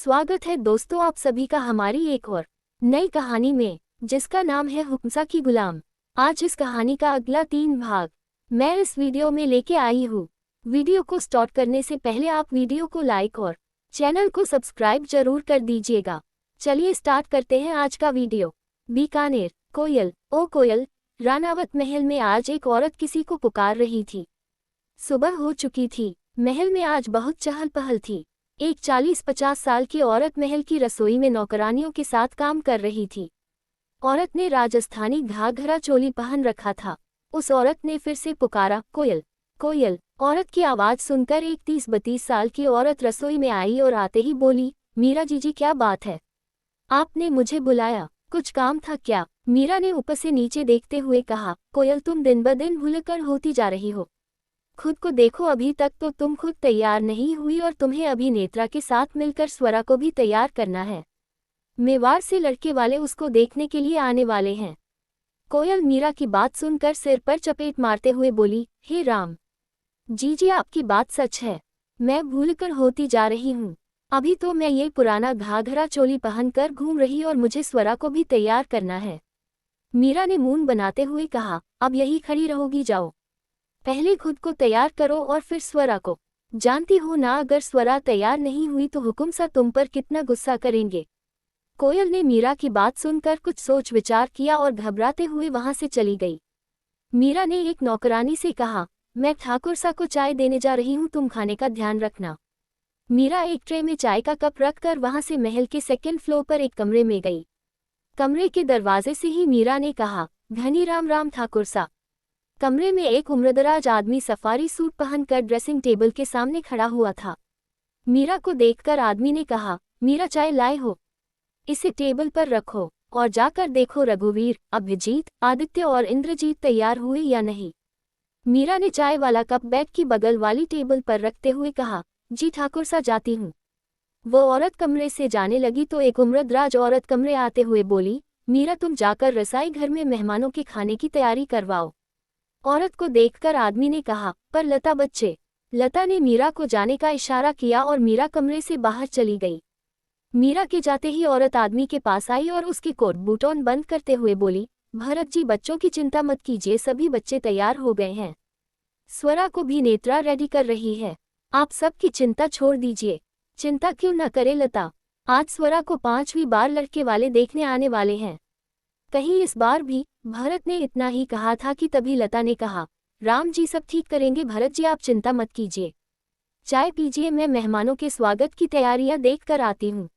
स्वागत है दोस्तों आप सभी का हमारी एक और नई कहानी में, जिसका नाम है हुक्मसा की गुलाम। आज इस कहानी का अगला 3 भाग मैं इस वीडियो में लेके आई हूँ। वीडियो को स्टार्ट करने से पहले आप वीडियो को लाइक और चैनल को सब्सक्राइब जरूर कर दीजिएगा। चलिए स्टार्ट करते हैं आज का वीडियो। बीकानेर। कोयल, ओ कोयल, रानावत महल में आज एक औरत किसी को पुकार रही थी। सुबह हो चुकी थी। महल में आज बहुत चहल पहल थी। एक 40-50 साल की औरत महल की रसोई में नौकरानियों के साथ काम कर रही थी। औरत ने राजस्थानी घाघरा चोली पहन रखा था। उस औरत ने फिर से पुकारा, कोयल, कोयल। औरत की आवाज सुनकर एक 30-32 साल की औरत रसोई में आई और आते ही बोली, मीरा जी क्या बात है? आपने मुझे बुलाया, कुछ काम था क्या? मीरा ने ऊपर से नीचे देखते हुए कहा, कोयल तुम दिन ब दिन भुलक्कड़ होती जा रही हो। खुद को देखो, अभी तक तो तुम खुद तैयार नहीं हुई और तुम्हें अभी नेत्रा के साथ मिलकर स्वरा को भी तैयार करना है। मेवाड़ से लड़के वाले उसको देखने के लिए आने वाले हैं। कोयल मीरा की बात सुनकर सिर पर चपेट मारते हुए बोली, हे राम जी आपकी बात सच है। मैं भूलकर होती जा रही हूँ। अभी तो मैं ये पुराना घाघरा चोली पहनकर घूम रही और मुझे स्वरा को भी तैयार करना है। मीरा ने मुंह बनाते हुए कहा, अब यही खड़ी रहोगी? जाओ, पहले खुद को तैयार करो और फिर स्वरा को। जानती हो ना, अगर स्वरा तैयार नहीं हुई तो हुकुमसा तुम पर कितना गुस्सा करेंगे। कोयल ने मीरा की बात सुनकर कुछ सोच विचार किया और घबराते हुए वहां से चली गई। मीरा ने एक नौकरानी से कहा, मैं ठाकुर सा को चाय देने जा रही हूँ, तुम खाने का ध्यान रखना। मीरा एक ट्रे में चाय का कप रखकर वहां से महल के 2nd फ्लोर पर एक कमरे में गई। कमरे के दरवाजे से ही मीरा ने कहा, घनी राम राम ठाकुर सा। कमरे में एक उम्रदराज आदमी सफारी सूट पहनकर ड्रेसिंग टेबल के सामने खड़ा हुआ था। मीरा को देखकर आदमी ने कहा, मीरा चाय लाए हो? इसे टेबल पर रखो और जाकर देखो रघुवीर, अभिजीत, आदित्य और इंद्रजीत तैयार हुए या नहीं। मीरा ने चाय वाला कप बेड की बगल वाली टेबल पर रखते हुए कहा, जी ठाकुर सा जाती हूँ। वो औरत कमरे से जाने लगी तो एक उम्रदराज औरत कमरे आते हुए बोली, मीरा तुम जाकर रसाई घर में मेहमानों के खाने की तैयारी करवाओ। औरत को देखकर आदमी ने कहा, पर लता बच्चे। लता ने मीरा को जाने का इशारा किया और मीरा कमरे से बाहर चली गई। मीरा के जाते ही औरत आदमी के पास आई और उसके कोट बूटोन बंद करते हुए बोली, भरत जी बच्चों की चिंता मत कीजिए, सभी बच्चे तैयार हो गए हैं। स्वरा को भी नेत्रा रेडी कर रही है। आप सबकी चिंता छोड़ दीजिए। चिंता क्यों न करे लता, आज स्वरा को 5वीं बार लड़के वाले देखने आने वाले हैं। कहीं इस बार भी? भरत ने इतना ही कहा था कि तभी लता ने कहा, राम जी सब ठीक करेंगे, भरत जी आप चिंता मत कीजिए। चाय पीजिए, मैं मेहमानों के स्वागत की तैयारियां देख कर आती हूँ।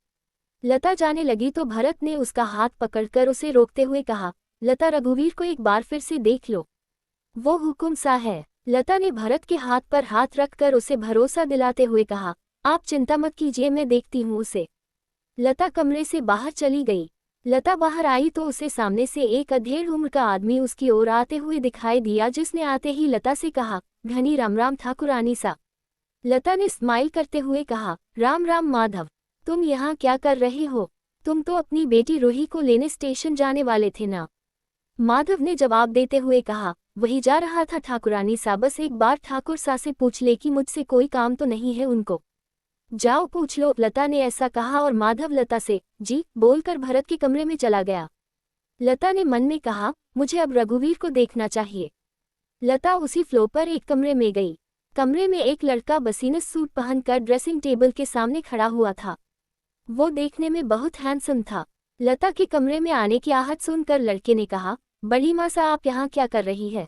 लता जाने लगी तो भरत ने उसका हाथ पकड़कर उसे रोकते हुए कहा, लता रघुवीर को एक बार फिर से देख लो, वो हुकुम सा है। लता ने भरत के हाथ पर हाथ रखकर उसे भरोसा दिलाते हुए कहा, आप चिंता मत कीजिए, मैं देखती हूँ उसे। लता कमरे से बाहर चली गई। लता बाहर आई तो उसे सामने से एक अधेड़ उम्र का आदमी उसकी ओर आते हुए दिखाई दिया, जिसने आते ही लता से कहा, घनी राम राम ठाकुरानी सा। लता ने स्माइल करते हुए कहा, राम राम माधव, तुम यहाँ क्या कर रहे हो? तुम तो अपनी बेटी रूही को लेने स्टेशन जाने वाले थे ना? माधव ने जवाब देते हुए कहा, वही जा रहा था ठाकुरानी सा, बस एक बार ठाकुर सा से पूछ ले कि मुझसे कोई काम तो नहीं है उनको। जाओ पूछ लो। लता ने ऐसा कहा और माधव लता से जी बोलकर भरत के कमरे में चला गया। लता ने मन में कहा, मुझे अब रघुवीर को देखना चाहिए। लता उसी फ्लोर पर एक कमरे में गई। कमरे में एक लड़का बसीनस सूट पहनकर ड्रेसिंग टेबल के सामने खड़ा हुआ था। वो देखने में बहुत हैंडसम था। लता के कमरे में आने की आहट सुनकर लड़के ने कहा, बड़ी माँ सा आप यहाँ क्या कर रही है?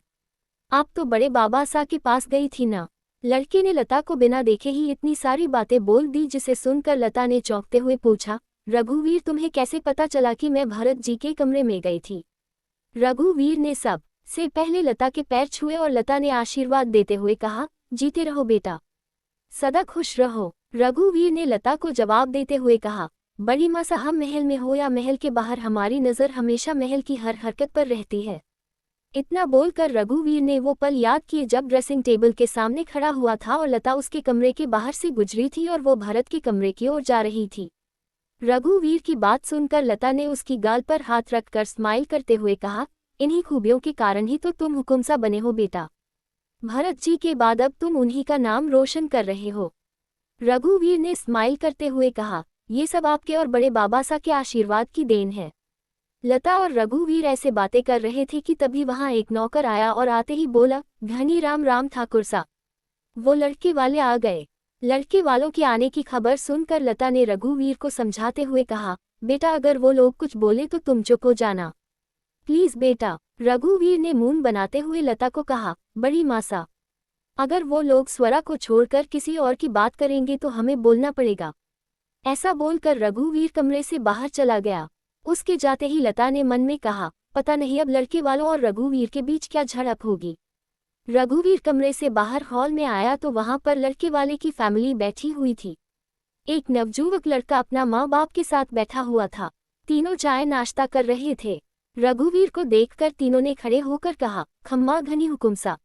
आप तो बड़े बाबा सा के पास गई थी ना? लड़के ने लता को बिना देखे ही इतनी सारी बातें बोल दी, जिसे सुनकर लता ने चौंकते हुए पूछा, रघुवीर तुम्हें कैसे पता चला कि मैं भरत जी के कमरे में गई थी? रघुवीर ने सब से पहले लता के पैर छुए और लता ने आशीर्वाद देते हुए कहा, जीते रहो बेटा, सदा खुश रहो। रघुवीर ने लता को जवाब देते हुए कहा, बड़ी माँ सा हम महल में हो या महल के बाहर, हमारी नज़र हमेशा महल की हर हरकत पर रहती है। इतना बोलकर रघुवीर ने वो पल याद किए जब ड्रेसिंग टेबल के सामने खड़ा हुआ था और लता उसके कमरे के बाहर से गुजरी थी और वो भरत के कमरे की ओर जा रही थी। रघुवीर की बात सुनकर लता ने उसकी गाल पर हाथ रखकर स्माइल करते हुए कहा, इन्हीं खूबियों के कारण ही तो तुम हुकुमसा बने हो बेटा। भरत जी के बाद अब तुम उन्हीं का नाम रोशन कर रहे हो। रघुवीर ने स्माइल करते हुए कहा, ये सब आपके और बड़े बाबा सा के आशीर्वाद की देन है। लता और रघुवीर ऐसे बातें कर रहे थे कि तभी वहां एक नौकर आया और आते ही बोला, घनी राम राम ठाकुर सा। वो लड़के वाले आ गए। लड़के वालों के आने की खबर सुनकर लता ने रघुवीर को समझाते हुए कहा, बेटा अगर वो लोग कुछ बोले तो तुम चुप हो जाना, प्लीज बेटा। रघुवीर ने मुंह बनाते हुए लता को कहा, बड़ी मासा, अगर वो लोग स्वरा को छोड़कर किसी और की बात करेंगे तो हमें बोलना पड़ेगा। ऐसा बोलकर रघुवीर कमरे से बाहर चला गया। उसके जाते ही लता ने मन में कहा, पता नहीं अब लड़के वालों और रघुवीर के बीच क्या झड़प होगी। रघुवीर कमरे से बाहर हॉल में आया तो वहां पर लड़के वाले की फैमिली बैठी हुई थी। एक नवजुवक लड़का अपना माँ बाप के साथ बैठा हुआ था। तीनों चाय नाश्ता कर रहे थे। रघुवीर को देखकर तीनों ने खड़े होकर कहा, खम्मा घनी हुकुम सा।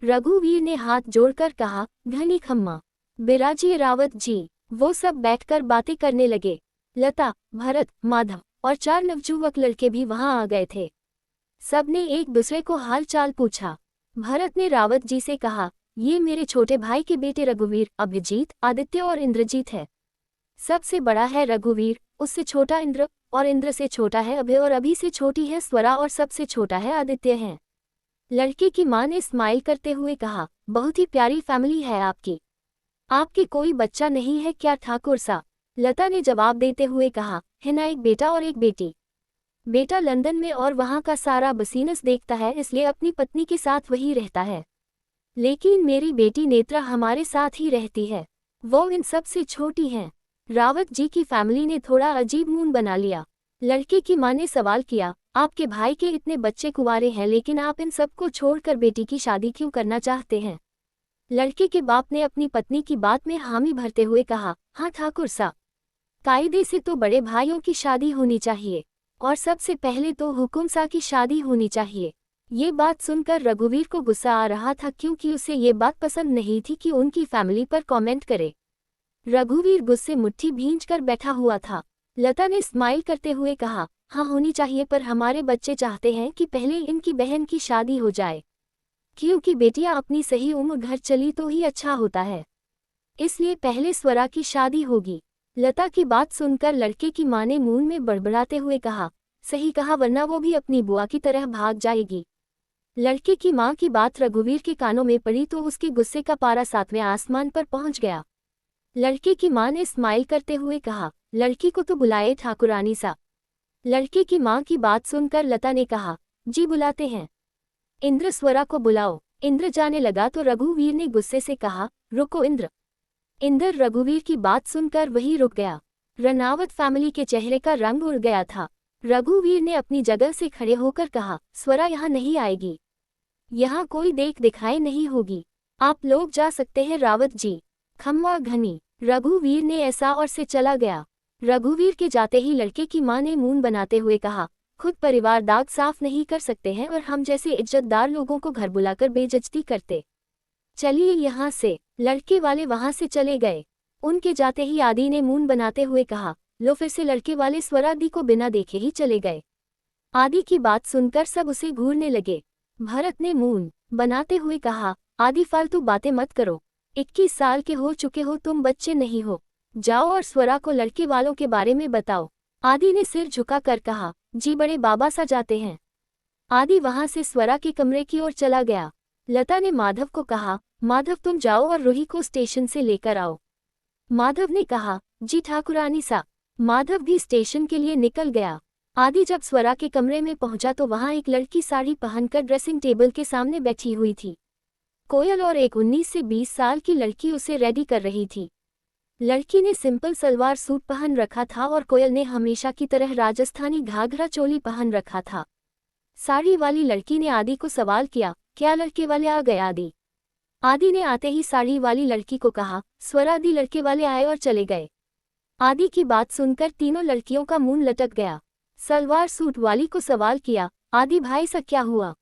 रघुवीर ने हाथ जोड़कर कहा, घनी खम्मा बिराजिए रावत जी। वो सब बैठकर बातें करने लगे। लता, भरत, माधव और 4 नवजुवक लड़के भी वहां आ गए थे। सबने एक दूसरे को हाल चाल पूछा। भरत ने रावत जी से कहा, ये मेरे छोटे भाई के बेटे रघुवीर, अभिजीत, आदित्य और इंद्रजीत है। सबसे बड़ा है रघुवीर, उससे छोटा इंद्र, और इंद्र से छोटा है अभय, और अभी से छोटी है स्वरा, और सबसे छोटा है आदित्य है। लड़के की मां ने स्माइल करते हुए कहा, बहुत ही प्यारी फैमिली है आपकी। आपके कोई बच्चा नहीं है क्या ठाकुर सा? लता ने जवाब देते हुए कहा, है ना, एक बेटा और एक बेटी। बेटा लंदन में और वहां का सारा बिजनेस देखता है, इसलिए अपनी पत्नी के साथ वही रहता है। लेकिन मेरी बेटी नेत्रा हमारे साथ ही रहती है। वो इन सब से छोटी हैं। रावत जी की फैमिली ने थोड़ा अजीब मुंह बना लिया। लड़के की मां ने सवाल किया, आपके भाई के इतने बच्चे कुंवारे हैं, लेकिन आप इन सबको छोड़कर बेटी की शादी क्यों करना चाहते हैं? लड़के के बाप ने अपनी पत्नी की बात में हामी भरते हुए कहा, हाँ ठाकुर सा, कायदे से तो बड़े भाइयों की शादी होनी चाहिए, और सबसे पहले तो हुकुम सा की शादी होनी चाहिए। ये बात सुनकर रघुवीर को गुस्सा आ रहा था, क्योंकि उसे ये बात पसंद नहीं थी कि उनकी फैमिली पर कमेंट करे। रघुवीर गुस्से मुट्ठी भींचकर बैठा हुआ था। लता ने स्माइल करते हुए कहा, हाँ होनी चाहिए, पर हमारे बच्चे चाहते हैं कि पहले इनकी बहन की शादी हो जाए, क्योंकि बेटियां अपनी सही उम्र घर चली तो ही अच्छा होता है, इसलिए पहले स्वरा की शादी होगी। लता की बात सुनकर लड़के की मां ने मुंह में बड़बड़ाते हुए कहा, सही कहा, वरना वो भी अपनी बुआ की तरह भाग जाएगी। लड़के की मां की बात रघुवीर के कानों में पड़ी तो उसके गुस्से का पारा 7वें आसमान पर पहुंच गया। लड़के की मां ने स्माइल करते हुए कहा, लड़की को तो बुलाए ठाकुरानी सा। लड़के की मां की बात सुनकर लता ने कहा, जी बुलाते हैं। इंद्र, स्वरा को बुलाओ। इंद्र जाने लगा तो रघुवीर ने गुस्से से कहा, रुको इंद्र। इंद्र रघुवीर की बात सुनकर वहीं रुक गया। रनावत फैमिली के चेहरे का रंग उड़ गया था। रघुवीर ने अपनी जगह से खड़े होकर कहा, स्वरा यहाँ नहीं आएगी, यहाँ कोई देख दिखाई नहीं होगी, आप लोग जा सकते हैं रावत जी। खम्मा घनी। रघुवीर ने ऐसा और से चला गया। रघुवीर के जाते ही लड़के की मां ने मुंह बनाते हुए कहा, खुद परिवार दाग साफ नहीं कर सकते हैं और हम जैसे इज्जतदार लोगों को घर बुलाकर बेइज्जती करते। चलिए यहाँ से। लड़के वाले वहां से चले गए। उनके जाते ही आदि ने मुंह बनाते हुए कहा, लो फिर से लड़के वाले स्वरा दी को बिना देखे ही चले गए। आदि की बात सुनकर सब उसे घूरने लगे। भरत ने मुंह बनाते हुए कहा, आदि फालतू बातें मत करो, 21 साल के हो चुके हो, तुम बच्चे नहीं हो, जाओ और स्वरा को लड़के वालों के बारे में बताओ। आदि ने सिर झुका कर कहा, जी बड़े बाबा सा जाते हैं। आदि वहां से स्वरा के कमरे की ओर चला गया। लता ने माधव को कहा, माधव तुम जाओ और रूही को स्टेशन से लेकर आओ। माधव ने कहा, जी ठाकुरानी सा। माधव भी स्टेशन के लिए निकल गया। आदि जब स्वरा के कमरे में पहुंचा तो वहां एक लड़की साड़ी पहनकर ड्रेसिंग टेबल के सामने बैठी हुई थी। कोयल और एक 19 से 20 साल की लड़की उसे रेडी कर रही थी। लड़की ने सिंपल सलवार सूट पहन रखा था और कोयल ने हमेशा की तरह राजस्थानी घाघरा चोली पहन रखा था। साड़ी वाली लड़की ने आदि को सवाल किया, क्या लड़के वाले आ गए आदि? आदि ने आते ही साड़ी वाली लड़की को कहा, स्वरा दी लड़के वाले आए और चले गए। आदि की बात सुनकर तीनों लड़कियों का मुंह लटक गया। सलवार सूट वाली को सवाल किया, आदि भाई सा क्या हुआ?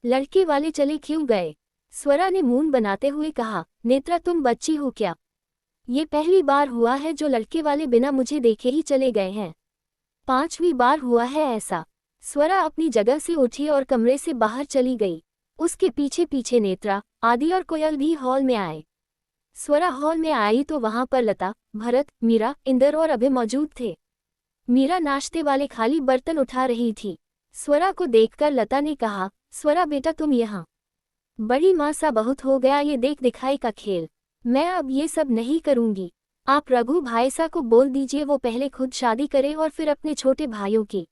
लड़के वाले चले क्यों गए? स्वरा ने मुंह बनाते हुए कहा, नेत्रा तुम बच्ची हो क्या? ये पहली बार हुआ है जो लड़के वाले बिना मुझे देखे ही चले गए हैं। 5वीं बार हुआ है ऐसा। स्वरा अपनी जगह से उठी और कमरे से बाहर चली गई। उसके पीछे पीछे नेत्रा, आदि और कोयल भी हॉल में आए। स्वरा हॉल में आई तो वहां पर लता, भरत, मीरा, इंदर और अभय मौजूद थे। मीरा नाश्ते वाले खाली बर्तन उठा रही थी। स्वरा को देखकर लता ने कहा, स्वरा बेटा तुम यहाँ। बड़ी माँ सा बहुत हो गया ये देख दिखाई का खेल। मैं अब ये सब नहीं करूंगी। आप रघु भाईसा को बोल दीजिए वो पहले खुद शादी करे और फिर अपने छोटे भाइयों की।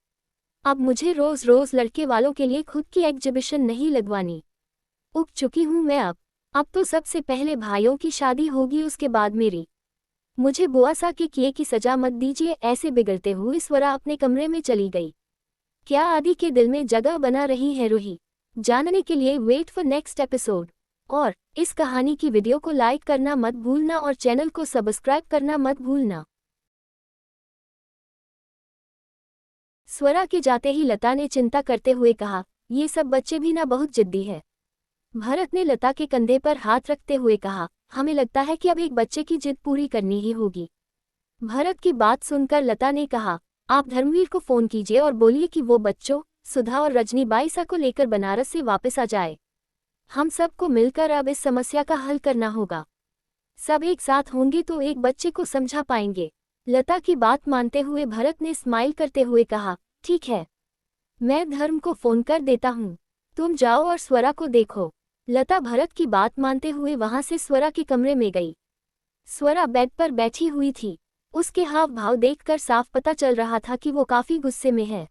अब मुझे रोज रोज लड़के वालों के लिए खुद की एग्जीबिशन नहीं लगवानी। उब चुकी हूँ मैं अब तो सबसे पहले भाइयों की शादी होगी उसके बाद मेरी। मुझे बुआ सा के किए की सजा मत दीजिए। ऐसे बिगड़ते हुए स्वरा अपने कमरे में चली गई। क्या आदि के दिल में जगह बना रही है रूही? जानने के लिए वेट फॉर नेक्स्ट एपिसोड। और इस कहानी की वीडियो को लाइक करना मत भूलना और चैनल को सब्सक्राइब करना मत भूलना। स्वरा के जाते ही लता ने चिंता करते हुए कहा, ये सब बच्चे भी ना बहुत जिद्दी है। भरत ने लता के कंधे पर हाथ रखते हुए कहा, हमें लगता है कि अब एक बच्चे की जिद पूरी करनी ही होगी। भरत की बात सुनकर लता ने कहा, आप धर्मवीर को फोन कीजिए और बोलिए कि वो बच्चों सुधा और रजनी बाईसा को लेकर बनारस से वापस आ जाए। हम सबको मिलकर अब इस समस्या का हल करना होगा। सब एक साथ होंगे तो एक बच्चे को समझा पाएंगे। लता की बात मानते हुए भरत ने स्माइल करते हुए कहा, ठीक है, मैं धर्म को फोन कर देता हूँ। तुम जाओ और स्वरा को देखो। लता भरत की बात मानते हुए वहां से स्वरा के कमरे में गई। स्वरा बेड पर बैठी हुई थी। उसके हाव भाव देखकर साफ पता चल रहा था कि वो काफी गुस्से में है।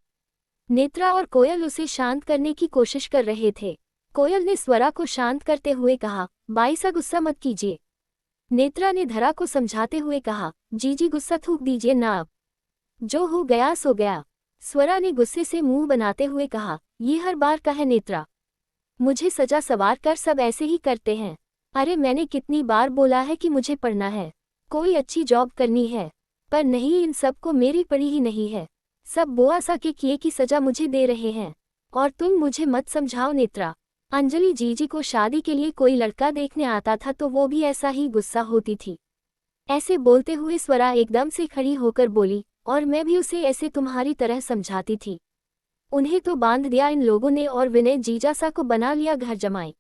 नेत्रा और कोयल उसे शांत करने की कोशिश कर रहे थे। कोयल ने स्वरा को शांत करते हुए कहा, बाईसा गुस्सा मत कीजिए। नेत्रा ने धरा को समझाते हुए कहा, जीजी गुस्सा थूक दीजिए ना, अब जो हो गया सो गया। स्वरा ने गुस्से से मुंह बनाते हुए कहा, ये हर बार का है नेत्रा, मुझे सजा सवार कर सब ऐसे ही करते हैं। अरे मैंने कितनी बार बोला है कि मुझे पढ़ना है, कोई अच्छी जॉब करनी है, पर नहीं, इन सब को मेरी पड़ी ही नहीं है। सब बुआ सा के किए की सजा मुझे दे रहे हैं और तुम मुझे मत समझाओ नेत्रा। अंजलि जीजी को शादी के लिए कोई लड़का देखने आता था तो वो भी ऐसा ही गुस्सा होती थी। ऐसे बोलते हुए स्वरा एकदम से खड़ी होकर बोली, और मैं भी उसे ऐसे तुम्हारी तरह समझाती थी। उन्हें तो बांध दिया इन लोगों ने और विनय जीजासा को बना लिया घर जमाई।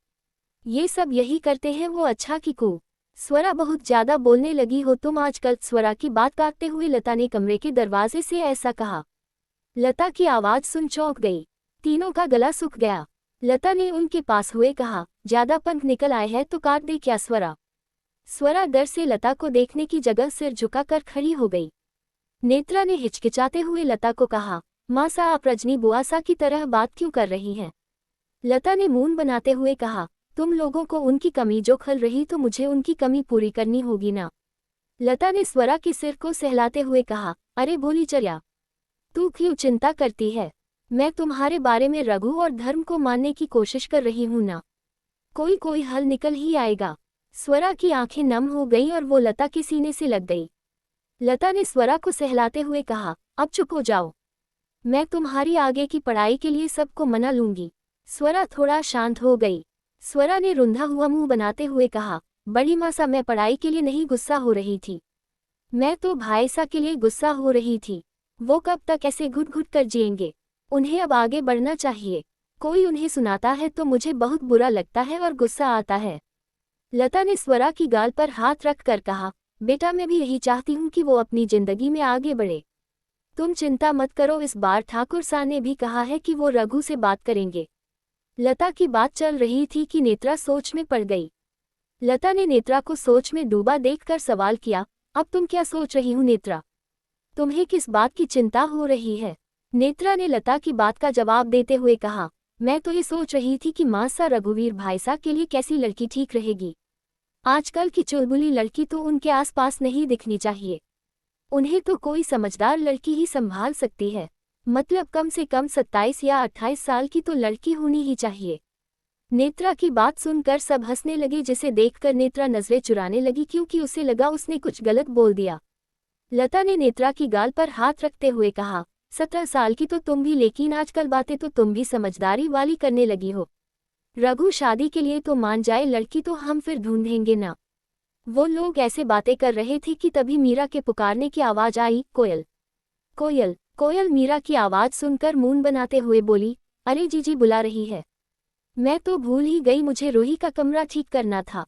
ये सब यही करते हैं वो अच्छा की को। स्वरा बहुत ज्यादा बोलने लगी हो तुम आजकल। स्वरा की बात काटते हुए लता ने कमरे के दरवाजे से ऐसा कहा। लता की आवाज सुन चौंक गई। तीनों का गला सूख गया। लता ने उनके पास हुए कहा, ज्यादा पंख निकल आए हैं तो काट दे क्या स्वरा? स्वरा डर से लता को देखने की जगह सिर झुकाकर खड़ी हो गई। नेत्रा ने हिचकिचाते हुए लता को कहा, माँ सा आप रजनी बुआ सा की तरह बात क्यों कर रही हैं? लता ने मुंह बनाते हुए कहा, तुम लोगों को उनकी कमी जो खल रही तो मुझे उनकी कमी पूरी करनी होगी ना। लता ने स्वरा के सिर को सहलाते हुए कहा, अरे भोली चरिया, तू क्यों चिंता करती है? मैं तुम्हारे बारे में रघु और धर्म को मानने की कोशिश कर रही हूं ना। कोई हल निकल ही आएगा। स्वरा की आंखें नम हो गईं और वो लता के सीने से लग गई। लता ने स्वरा को सहलाते हुए कहा, अब चुप हो जाओ, मैं तुम्हारी आगे की पढ़ाई के लिए सबको मना लूंगी। स्वरा थोड़ा शांत हो गई। स्वरा ने रुंधा हुआ मुंह बनाते हुए कहा, बड़ी माँ सा मैं पढ़ाई के लिए नहीं गुस्सा हो रही थी, मैं तो भाई सा के लिए गुस्सा हो रही थी। वो कब तक ऐसे घुट घुट कर जिएंगे? उन्हें अब आगे बढ़ना चाहिए। कोई उन्हें सुनाता है तो मुझे बहुत बुरा लगता है और गुस्सा आता है। लता ने स्वरा की गाल पर हाथ रख कर कहा, बेटा मैं भी यही चाहती हूँ कि वो अपनी जिंदगी में आगे बढ़े। तुम चिंता मत करो, इस बार ठाकुर सा ने भी कहा है कि वो रघु से बात करेंगे। लता की बात चल रही थी कि नेत्रा सोच में पड़ गई। लता ने नेत्रा को सोच में डूबा देखकर सवाल किया, अब तुम क्या सोच रही हो नेत्रा? तुम्हें किस बात की चिंता हो रही है? नेत्रा ने लता की बात का जवाब देते हुए कहा, मैं तो ये सोच रही थी कि माँ सा रघुवीर भाईसा के लिए कैसी लड़की ठीक रहेगी। आजकल की चुलबुली लड़की तो उनके आसपास नहीं दिखनी चाहिए। उन्हें तो कोई समझदार लड़की ही संभाल सकती है, मतलब कम से कम 27 या 28 साल की तो लड़की होनी ही चाहिए। नेत्रा की बात सुनकर सब हंसने लगे, जिसे देखकर नेत्रा नजरें चुराने लगी क्योंकि उसे लगा उसने कुछ गलत बोल दिया। लता ने नेत्रा की गाल पर हाथ रखते हुए कहा, 17 साल की तो तुम भी, लेकिन आजकल बातें तो तुम भी समझदारी वाली करने लगी हो। रघु शादी के लिए तो मान जाए लड़की तो हम फिर ढूंढेंगे ना। वो लोग ऐसे बातें कर रहे थे कि तभी मीरा के पुकारने की आवाज आई, कोयल कोयल कोयल। मीरा की आवाज सुनकर मुंह बनाते हुए बोली, अरे जीजी बुला रही है। मैं तो भूल ही गई, मुझे रूही का कमरा ठीक करना था।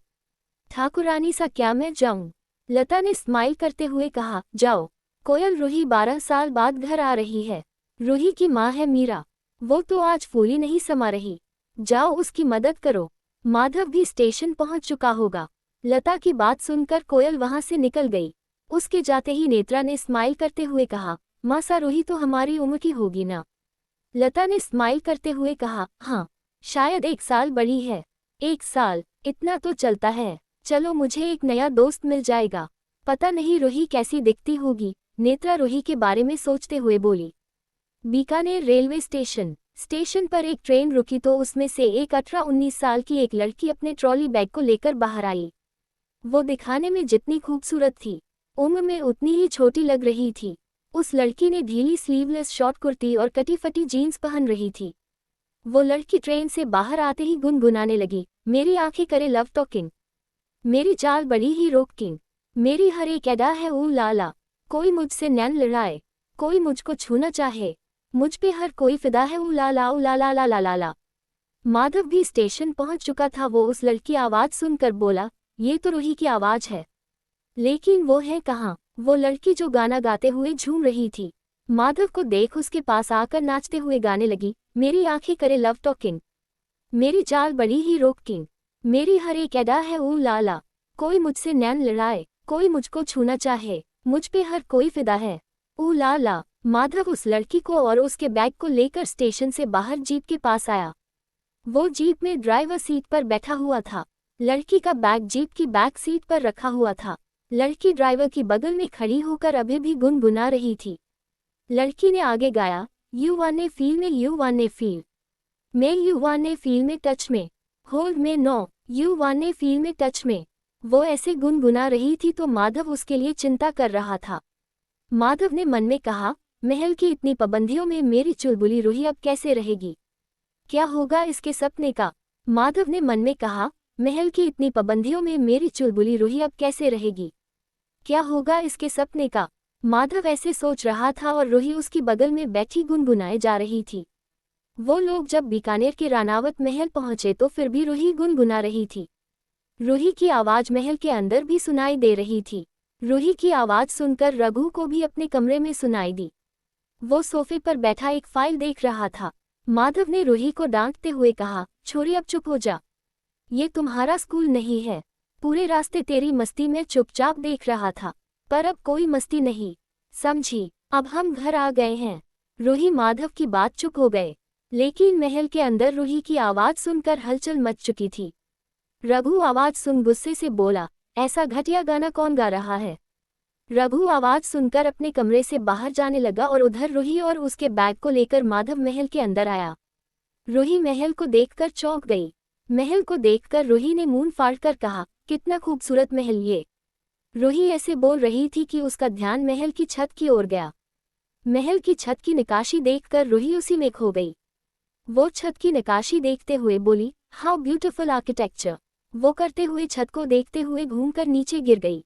ठाकुरानी सा क्या मैं जाऊं? लता ने स्माइल करते हुए कहा, जाओ। कोयल, रूही 12 साल बाद घर आ रही है। रूही की माँ है मीरा, वो तो आज फूली नहीं समा रही। जाओ उसकी मदद करो। माधव भी स्टेशन पहुंच चुका होगा। लता की बात सुनकर कोयल वहां से निकल गई। उसके जाते ही नेत्रा ने स्माइल करते हुए कहा, माँ सा रूही तो हमारी उम्र की होगी ना? लता ने स्माइल करते हुए कहा, हाँ, शायद 1 साल बड़ी है। 1 साल, इतना तो चलता है। चलो, मुझे एक नया दोस्त मिल जाएगा। पता नहीं रूही कैसी दिखती होगी, नेत्रा रूही के बारे में सोचते हुए बोली। बीकानेर रेलवे स्टेशन पर एक ट्रेन रुकी तो उसमें से एक 18-19 साल की एक लड़की अपने ट्रॉली बैग को लेकर बाहर आई। वो दिखाने में जितनी खूबसूरत थी, उम्र में उतनी ही छोटी लग रही थी। उस लड़की ने ढीली स्लीवलेस शॉर्ट कुर्ती और कटी फटी जीन्स पहन रही थी। वो लड़की ट्रेन से बाहर आते ही गुनगुनाने लगी, मेरी आंखें करे लव टॉकिंग, मेरी चाल बड़ी ही रोकिंग, मेरी हर एक अदा है ऊ लाला, कोई मुझसे नैन लड़ाए, कोई मुझको छूना चाहे, मुझ पे हर कोई फिदा है ऊ लाला ऊ लाला ला ला ला ला। माधव भी स्टेशन पहुंच चुका था। वो उस लड़की आवाज सुनकर बोला, ये तो रूही की आवाज है, लेकिन वो है कहाँ? वो लड़की जो गाना गाते हुए झूम रही थी। माधव को देख उसके पास आकर नाचते हुए गाने लगी, मेरी आंखें करे लव टॉकिंग, मेरी चाल बड़ी ही रोकिंग, मेरी हर एक अदा है ऊ लाला, कोई मुझसे नैन लड़ाए, कोई मुझको छूना चाहे, मुझ पे हर कोई फिदा है ऊ लाला। माधव उस लड़की को और उसके बैग को लेकर स्टेशन से बाहर जीप के पास आया। वो जीप में ड्राइवर सीट पर बैठा हुआ था। लड़की का बैग जीप की बैक सीट पर रखा हुआ था। लड़की ड्राइवर की बगल में खड़ी होकर अभी भी गुनगुना रही थी। लड़की ने आगे गाया, यू वाने फील में, यू वाने फील में, यू वाने फील में टच में, होल्ड में नो, यू वाने फील में टच में। वो ऐसे गुनगुना रही थी तो माधव उसके लिए चिंता कर रहा था। माधव ने मन में कहा, महल की इतनी पाबंदियों में मेरी चुलबुली रूही अब कैसे रहेगी? क्या होगा इसके सपने का? माधव ने मन में कहा, महल की इतनी पाबंदियों में मेरी चुलबुली रूही अब कैसे रहेगी? क्या होगा इसके सपने का? माधव ऐसे सोच रहा था और रूही उसकी बगल में बैठी गुनगुनाए जा रही थी। वो लोग जब बीकानेर के रानावत महल पहुंचे तो फिर भी रूही गुनगुना रही थी। रूही की आवाज महल के अंदर भी सुनाई दे रही थी। रूही की आवाज सुनकर रघु को भी अपने कमरे में सुनाई दी। वो सोफे पर बैठा एक फाइल देख रहा था। माधव ने रूही को डांटते हुए कहा, छोरी अब चुप हो जा, ये तुम्हारा स्कूल नहीं है। पूरे रास्ते तेरी मस्ती में चुपचाप देख रहा था, पर अब कोई मस्ती नहीं, समझी? अब हम घर आ गए हैं। रूही माधव की बात चुप हो गए, लेकिन महल के अंदर रूही की आवाज सुनकर हलचल मच चुकी थी। रघु आवाज सुन गुस्से से बोला, ऐसा घटिया गाना कौन गा रहा है? रघु आवाज सुनकर अपने कमरे से बाहर जाने लगा और उधर रूही और उसके बैग को लेकर माधव महल के अंदर आया। रूही महल को देखकर चौंक गई। महल को देखकर रूही ने मुंह फाड़कर कहा, कितना खूबसूरत महल ये। रूही ऐसे बोल रही थी कि उसका ध्यान महल की छत की ओर गया। महल की छत की नक्काशी देखकर रूही उसी में खो गई। वो छत की नक्काशी देखते हुए बोली, हाउ ब्यूटीफुल आर्किटेक्चर। वो करते हुए छत को देखते हुए घूमकर नीचे गिर गई।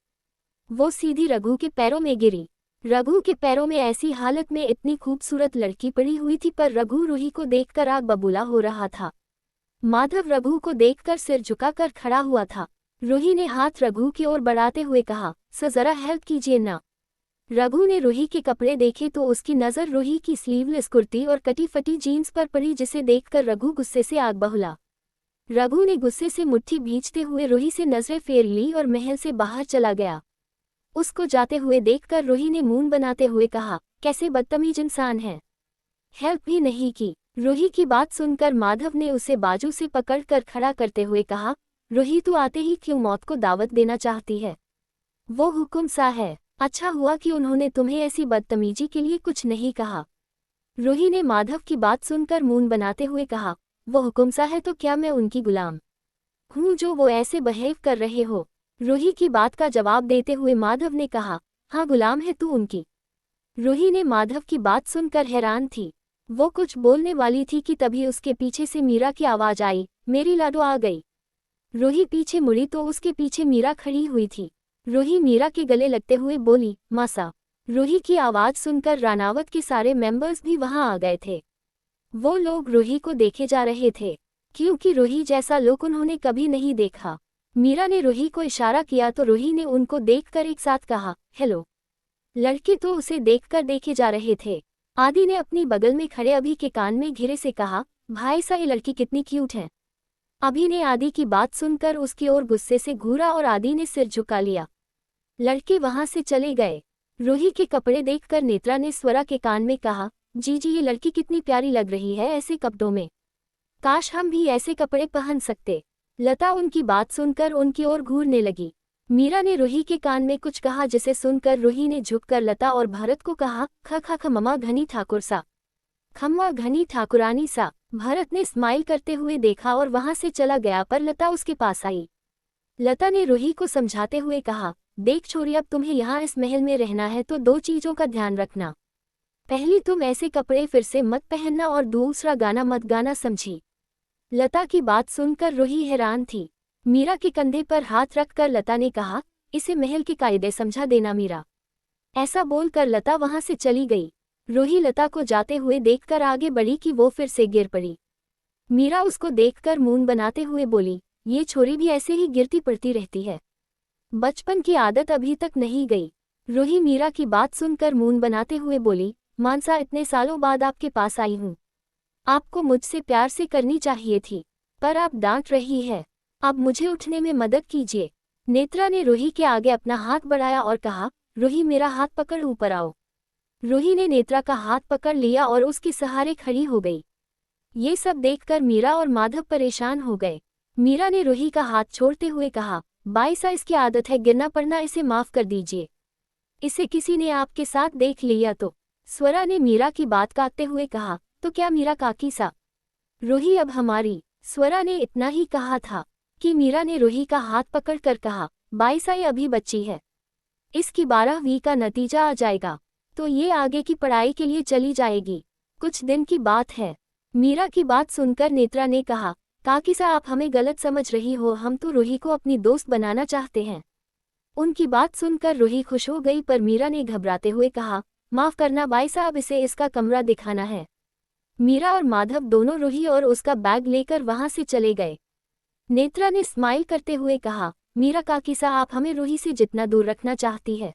वो सीधी रघु के पैरों में गिरी। रघु के पैरों में ऐसी हालत में इतनी खूबसूरत लड़की पड़ी हुई थी, पर रघु रूही को देखकर आग बबूला हो रहा था। माधव रघु को देखकर सिर झुकाकर खड़ा हुआ था। रूही ने हाथ रघु की ओर बढ़ाते हुए कहा, सर जरा हेल्प कीजिए ना। रघु ने रूही के कपड़े देखे तो उसकी नज़र रूही की स्लीवलेस कुर्ती और कटी फटी जीन्स पर पड़ी, जिसे देखकर रघु गुस्से से आग बबूला। रघु ने गुस्से से मुट्ठी भींचते हुए रूही से नजरें फेर ली और महल से बाहर चला गया। उसको जाते हुए देखकर रूही ने मुंह बनाते हुए कहा, कैसे बदतमीज इंसान है, हेल्प भी नहीं की। रूही की बात सुनकर माधव ने उसे बाजू से पकड़कर खड़ा करते हुए कहा, रूही तू आते ही क्यों मौत को दावत देना चाहती है? वो हुक्म सा है। अच्छा हुआ कि उन्होंने तुम्हें ऐसी बदतमीजी के लिए कुछ नहीं कहा। रूही ने माधव की बात सुनकर मुंह बनाते हुए कहा, वो हुक्म सा है तो क्या मैं उनकी गुलाम हूँ जो वो ऐसे बिहेव कर रहे हो? रूही की बात का जवाब देते हुए माधव ने कहा, हाँ गुलाम है तू उनकी। रूही ने माधव की बात सुनकर हैरान थी। वो कुछ बोलने वाली थी कि तभी उसके पीछे से मीरा की आवाज आई, मेरी लाडो आ गई। रूही पीछे मुड़ी तो उसके पीछे मीरा खड़ी हुई थी। रूही मीरा के गले लगते हुए बोली, मासा। रूही की आवाज सुनकर रानावत के सारे मेंबर्स भी वहां आ गए थे। वो लोग रूही को देखे जा रहे थे, क्योंकि रूही जैसा लुक उन्होंने कभी नहीं देखा। मीरा ने रूही को इशारा किया तो रूही ने उनको देखकर एक साथ कहा, हेलो। लड़के तो उसे देखकर देखे जा रहे थे। आदि ने अपनी बगल में खड़े अभी के कान में घिरे से कहा, भाई सा ये लड़की कितनी क्यूट है। अभी ने आदि की बात सुनकर उसकी ओर गुस्से से घूरा और आदि ने सिर झुका लिया। लड़के वहां से चले गए। रूही के कपड़े देखकर नेत्रा ने स्वरा के कान में कहा, जी ये लड़की कितनी प्यारी लग रही है ऐसे कपड़ों में। काश हम भी ऐसे कपड़े पहन सकते। लता उनकी बात सुनकर उनकी ओर घूरने लगी। मीरा ने रूही के कान में कुछ कहा जिसे सुनकर रूही ने झुककर लता और भरत को कहा, ख ममा घनी ठाकुर सा। खम्मा घनी ठाकुरानी सा। भरत ने स्माइल करते हुए देखा और वहां से चला गया पर लता उसके पास आई। लता ने रूही को समझाते हुए कहा, देख छोरी अब तुम्हें यहाँ इस महल में रहना है तो दो चीजों का ध्यान रखना। पहली तुम ऐसे कपड़े फिर से मत पहनना और दूसरा गाना मत गाना, समझी। लता की बात सुनकर रूही हैरान थी। मीरा के कंधे पर हाथ रखकर लता ने कहा, इसे महल के कायदे समझा देना मीरा। ऐसा बोलकर लता वहां से चली गई। रूही लता को जाते हुए देखकर आगे बढ़ी कि वो फिर से गिर पड़ी। मीरा उसको देखकर मुंह बनाते हुए बोली, ये छोरी भी ऐसे ही गिरती पड़ती रहती है, बचपन की आदत अभी तक नहीं गई। रूही मीरा की बात सुनकर मुंह बनाते हुए बोली, मानसा इतने सालों बाद आपके पास आई हूँ। आपको मुझसे प्यार से करनी चाहिए थी, पर आप डांट रही है। अब मुझे उठने में मदद कीजिए। नेत्रा ने रूही के आगे अपना हाथ बढ़ाया और कहा, रूही मेरा हाथ पकड़ ऊपर आओ। रूही ने नेत्रा का हाथ पकड़ लिया और उसके सहारे खड़ी हो गई। ये सब देखकर मीरा और माधव परेशान हो गए। मीरा ने रूही का हाथ छोड़ते हुए कहा, बाईसा इसकी आदत है गिरना पड़ना, इसे माफ कर दीजिए। इसे किसी ने आपके साथ देख लिया तो। स्वरा ने मीरा की बात काटते हुए कहा, तो क्या मीरा काकी सा। रूही अब हमारी। स्वरा ने इतना ही कहा था कि मीरा ने रूही का हाथ पकड़कर कहा, बाईसा ये अभी बच्ची है, इसकी 12वीं का नतीजा आ जाएगा तो ये आगे की पढ़ाई के लिए चली जाएगी, कुछ दिन की बात है। मीरा की बात सुनकर नेत्रा ने कहा, काकी सा आप हमें गलत समझ रही हो, हम तो रूही को अपनी दोस्त बनाना चाहते हैं। उनकी बात सुनकर रूही खुश हो गई पर मीरा ने घबराते हुए कहा, माफ करना बाई साहब, इसे इसका कमरा दिखाना है। मीरा और माधव दोनों रूही और उसका बैग लेकर वहां से चले गए। नेत्रा ने स्माइल करते हुए कहा, मीरा काकी सा आप हमें रूही से जितना दूर रखना चाहती है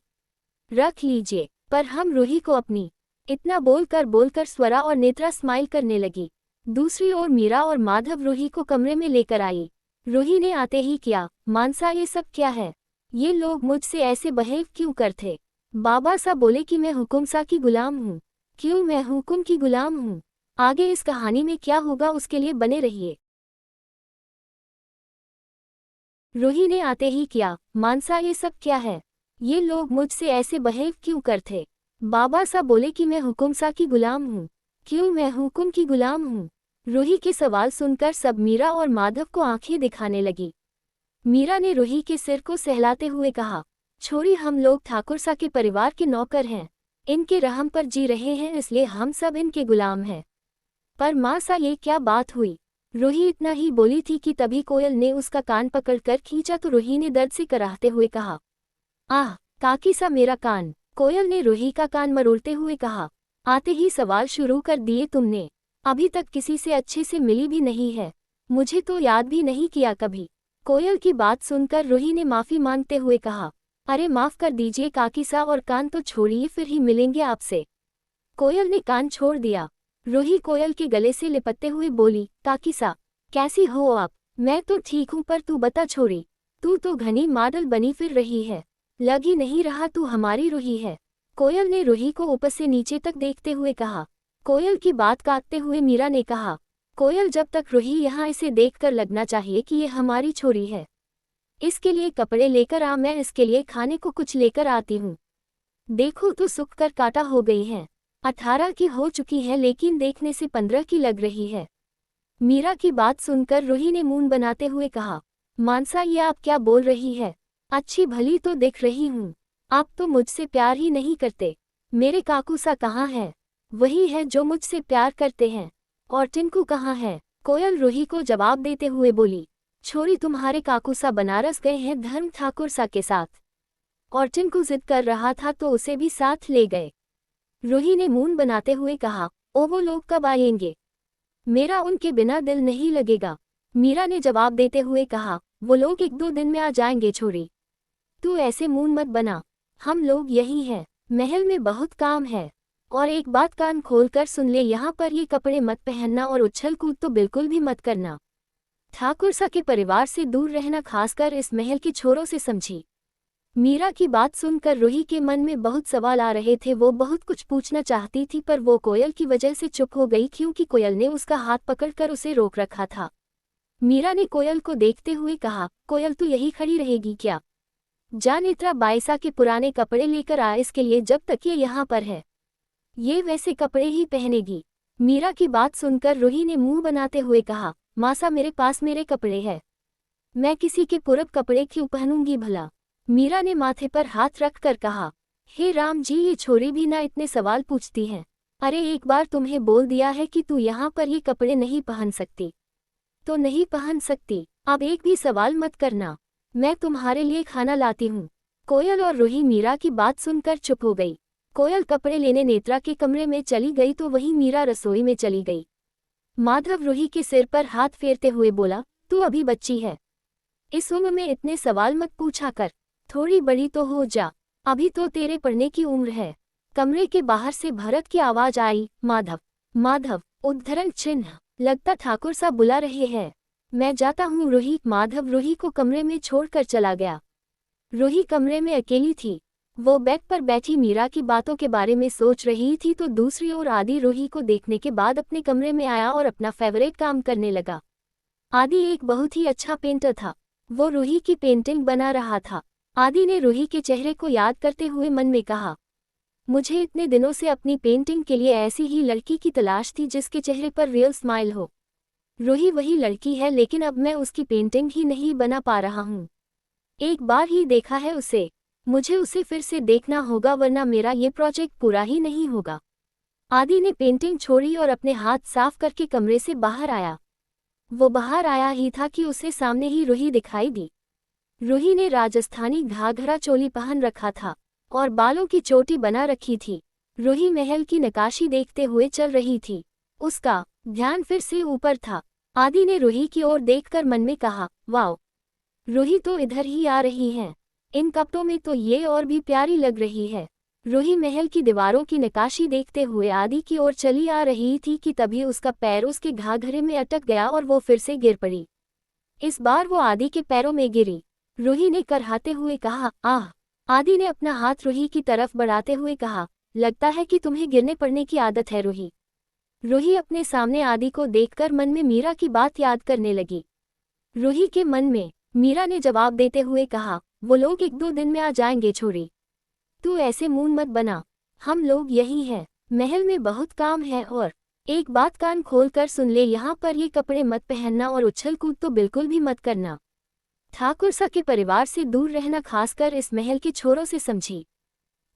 रख लीजिए, पर हम रूही को अपनी। इतना बोलकर स्वरा और नेत्रा स्माइल करने लगी। दूसरी ओर मीरा और माधव रूही को कमरे में लेकर आई। रूही ने आते ही किया, मानसा ये सब क्या है, ये लोग मुझसे ऐसे बिहेव क्यों करते। बाबा सा बोले कि मैं हुकुम सा की गुलाम हूँ। क्यों मैं हुकुम की गुलाम हूँ। आगे इस कहानी में क्या होगा उसके लिए बने रहिए। रूही ने आते ही किया, मानसा ये सब क्या है, ये लोग मुझसे ऐसे बिहेव क्यों करते। बाबा सा बोले कि मैं हुकुम सा की गुलाम हूँ। क्यों मैं हुकुम की गुलाम हूँ। रूही के सवाल सुनकर सब मीरा और माधव को आंखें दिखाने लगी। मीरा ने रूही के सिर को सहलाते हुए कहा, छोरी हम लोग ठाकुर सा के परिवार के नौकर हैं, इनके रहम पर जी रहे हैं, इसलिए हम सब इनके गुलाम हैं। पर माँ सा ये क्या बात हुई। रूही इतना ही बोली थी कि तभी कोयल ने उसका कान पकड़कर खींचा तो रूही ने दर्द से कराहते हुए कहा, आह काकी सा मेरा कान। कोयल ने रूही का कान मरोड़ते हुए कहा, आते ही सवाल शुरू कर दिए तुमने, अभी तक किसी से अच्छे से मिली भी नहीं है, मुझे तो याद भी नहीं किया कभी। कोयल की बात सुनकर रूही ने माफी मांगते हुए कहा, अरे माफ कर दीजिए काकी सा, और कान तो छोड़िए, फिर ही मिलेंगे आपसे। कोयल ने कान छोड़ दिया। रूही कोयल के गले से लिपटते हुए बोली, काकी सा कैसी हो आप। मैं तो ठीक हूँ, पर तू बता छोरी, तू तो घनी मॉडल बनी फिर रही है, लग ही नहीं रहा तू हमारी रूही है। कोयल ने रूही को ऊपर से नीचे तक देखते हुए कहा। कोयल की बात काटते हुए मीरा ने कहा, कोयल जब तक रूही यहाँ, इसे देखकर लगना चाहिए कि ये हमारी छोरी है। इसके लिए कपड़े लेकर आ, मैं इसके लिए खाने को कुछ लेकर आती हूँ। देखो तो सूख कर काटा हो गई है, 18 की हो चुकी है लेकिन देखने से 15 की लग रही है। मीरा की बात सुनकर रूही ने मुंह बनाते हुए कहा, मानसा ये आप क्या बोल रही है, अच्छी भली तो दिख रही हूँ, आप तो मुझसे प्यार ही नहीं करते। मेरे काकू सा कहाँ है, वही है जो मुझसे प्यार करते हैं, और टिंकू कहाँ है। कोयल रूही को जवाब देते हुए बोली, छोरी तुम्हारे काकू सा बनारस गए हैं धर्म ठाकुर सा के साथ, और टिंकू जिद कर रहा था तो उसे भी साथ ले गए। रूही ने मुंह बनाते हुए कहा, ओ वो लोग कब आएंगे, मेरा उनके बिना दिल नहीं लगेगा। मीरा ने जवाब देते हुए कहा, वो लोग 1-2 दिन में आ जाएंगे छोरी। तू ऐसे मूड मत बना, हम लोग यही हैं, महल में बहुत काम है। और एक बात कान खोल कर सुन ले, यहाँ पर ये कपड़े मत पहनना और उछल कूद तो बिल्कुल भी मत करना। ठाकुर सा के परिवार से दूर रहना, खासकर इस महल के छोरों से, समझी। मीरा की बात सुनकर रूही के मन में बहुत सवाल आ रहे थे। वो बहुत कुछ पूछना चाहती थी पर वो कोयल की वजह से चुप हो गई, क्योंकि कोयल ने उसका हाथ पकड़कर उसे रोक रखा था। मीरा ने कोयल को देखते हुए कहा, कोयल तू यही खड़ी रहेगी क्या? जा नेत्रा बाईसा के पुराने कपड़े लेकर आ इसके लिए, जब तक ये यहाँ पर है ये वैसे कपड़े ही पहनेगी। मीरा की बात सुनकर रूही ने मुंह बनाते हुए कहा, मासा मेरे पास मेरे कपड़े हैं, मैं किसी के पूरब कपड़े क्यों पहनूंगी भला? मीरा ने माथे पर हाथ रख कर कहा, हे राम जी, ये छोरी भी ना इतने सवाल पूछती हैं। अरे एक बार तुम्हें बोल दिया है कि तू यहाँ पर ये कपड़े नहीं पहन सकती तो नहीं पहन सकती, अब एक भी सवाल मत करना, मैं तुम्हारे लिए खाना लाती हूँ। कोयल और रूही मीरा की बात सुनकर चुप हो गई। कोयल कपड़े लेने नेत्रा के कमरे में चली गई तो वहीं मीरा रसोई में चली गई। माधव रूही के सिर पर हाथ फेरते हुए बोला, तू अभी बच्ची है, इस उम्र में इतने सवाल मत पूछा कर, थोड़ी बड़ी तो हो जा, अभी तो तेरे पढ़ने की उम्र है। कमरे के बाहर से भरत की आवाज आई, माधव माधव, उद्धरण चिन्ह, लगता ठाकुर सा बुला रहे हैं, मैं जाता हूँ रूही। माधव रूही को कमरे में छोड़कर चला गया। रूही कमरे में अकेली थी। वो बेड पर बैठी मीरा की बातों के बारे में सोच रही थी तो दूसरी ओर आदि रूही को देखने के बाद अपने कमरे में आया और अपना फेवरेट काम करने लगा। आदि एक बहुत ही अच्छा पेंटर था, वो रूही की पेंटिंग बना रहा था। आदि ने रूही के चेहरे को याद करते हुए मन में कहा, मुझे इतने दिनों से अपनी पेंटिंग के लिए ऐसी ही लड़की की तलाश थी जिसके चेहरे पर रियल स्माइल हो। रूही वही लड़की है, लेकिन अब मैं उसकी पेंटिंग ही नहीं बना पा रहा हूँ। एक बार ही देखा है उसे, मुझे उसे फिर से देखना होगा वरना मेरा ये प्रोजेक्ट पूरा ही नहीं होगा। आदि ने पेंटिंग छोड़ी और अपने हाथ साफ करके कमरे से बाहर आया। वो बाहर आया ही था कि उसे सामने ही रूही दिखाई दी। रूही ने राजस्थानी घाघरा चोली पहन रखा था और बालों की चोटी बना रखी थी। रूही महल की नक्काशी देखते हुए चल रही थी, उसका ध्यान फिर से ऊपर था। आदि ने रूही की ओर देखकर मन में कहा, वाओ, रूही तो इधर ही आ रही हैं, इन कपड़ों में तो ये और भी प्यारी लग रही है। रूही महल की दीवारों की नक्काशी देखते हुए आदि की ओर चली आ रही थी कि तभी उसका पैर उसके घाघरे में अटक गया और वो फिर से गिर पड़ी। इस बार वो आदि के पैरों में गिरी। रूही ने करहाते हुए कहा, आह। आदि ने अपना हाथ रूही की तरफ बढ़ाते हुए कहा, लगता है कि तुम्हें गिरने पड़ने की आदत है रूही। रूही अपने सामने आदि को देखकर मन में मीरा की बात याद करने लगी। रूही के मन में मीरा ने जवाब देते हुए कहा, वो लोग 1-2 दिन में आ जाएंगे छोरी, तू ऐसे मूड मत बना, हम लोग यही हैं, महल में बहुत काम है। और एक बात कान खोल कर सुन ले, यहाँ पर ये कपड़े मत पहनना और उछल कूद तो बिल्कुल भी मत करना। ठाकुर सा के परिवार से दूर रहना, खासकर इस महल के छोरों से, समझी।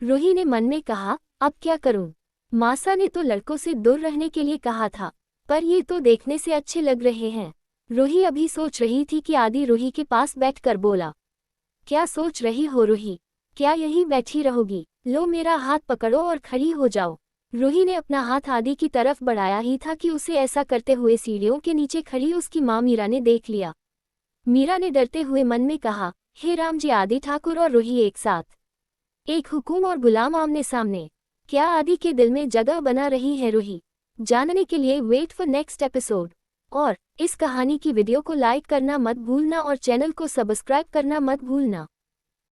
रूही ने मन में कहा, अब क्या करूं? मासा ने तो लड़कों से दूर रहने के लिए कहा था, पर ये तो देखने से अच्छे लग रहे हैं। रूही अभी सोच रही थी कि आदि रूही के पास बैठकर बोला, क्या सोच रही हो रूही, क्या यहीं बैठी रहोगी? लो मेरा हाथ पकड़ो और खड़ी हो जाओ। रूही ने अपना हाथ आदि की तरफ बढ़ाया ही था कि उसे ऐसा करते हुए सीढ़ियों के नीचे खड़ी उसकी माँ मीरा ने देख लिया। मीरा ने डरते हुए मन में कहा, हे राम जी, आदि ठाकुर और रूही एक साथ, एक हुकुम और गुलाम आमने सामने, क्या आदि के दिल में जगह बना रही है रूही? जानने के लिए वेट फॉर नेक्स्ट एपिसोड। और इस कहानी की वीडियो को लाइक करना मत भूलना और चैनल को सब्सक्राइब करना मत भूलना।